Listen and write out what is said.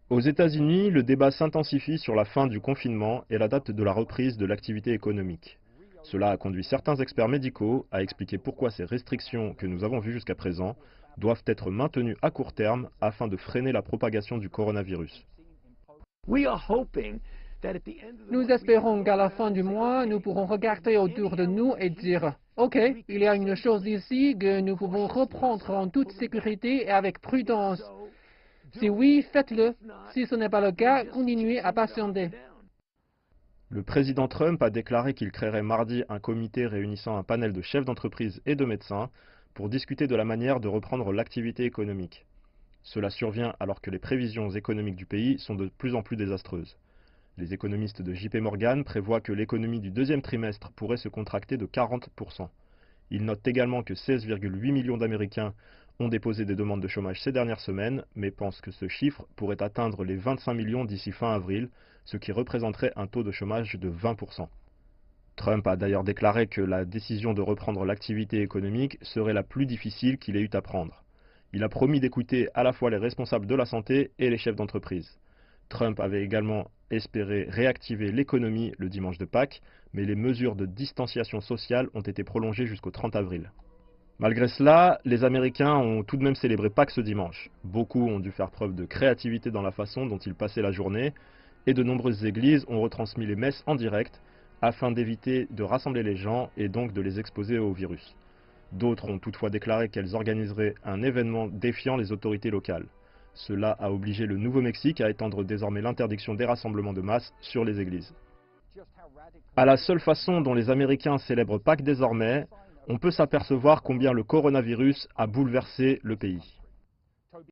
Aux États-Unis, le débat s'intensifie sur la fin du confinement et la date de la reprise de l'activité économique. Cela a conduit certains experts médicaux à expliquer pourquoi ces restrictions que nous avons vues jusqu'à présent doivent être maintenues à court terme afin de freiner la propagation du coronavirus. Nous espérons qu'à la fin du mois, nous pourrons regarder autour de nous et dire « Ok, il y a une chose ici que nous pouvons reprendre en toute sécurité et avec prudence. Si oui, faites-le. Si ce n'est pas le cas, continuez à patienter. » Le président Trump a déclaré qu'il créerait mardi un comité réunissant un panel de chefs d'entreprise et de médecins pour discuter de la manière de reprendre l'activité économique. Cela survient alors que les prévisions économiques du pays sont de plus en plus désastreuses. Les économistes de JP Morgan prévoient que l'économie du deuxième trimestre pourrait se contracter de 40%. Ils notent également que 16,8 millions d'Américains ont déposé des demandes de chômage ces dernières semaines, mais pensent que ce chiffre pourrait atteindre les 25 millions d'ici fin avril, ce qui représenterait un taux de chômage de 20%. Trump a d'ailleurs déclaré que la décision de reprendre l'activité économique serait la plus difficile qu'il ait eu à prendre. Il a promis d'écouter à la fois les responsables de la santé et les chefs d'entreprise. Trump avait également espéré réactiver l'économie le dimanche de Pâques, mais les mesures de distanciation sociale ont été prolongées jusqu'au 30 avril. Malgré cela, les Américains ont tout de même célébré Pâques ce dimanche. Beaucoup ont dû faire preuve de créativité dans la façon dont ils passaient la journée, et de nombreuses églises ont retransmis les messes en direct, afin d'éviter de rassembler les gens et donc de les exposer au virus. D'autres ont toutefois déclaré qu'elles organiseraient un événement défiant les autorités locales. Cela a obligé le Nouveau-Mexique à étendre désormais l'interdiction des rassemblements de masse sur les églises. À la seule façon dont les Américains célèbrent Pâques désormais, on peut s'apercevoir combien le coronavirus a bouleversé le pays.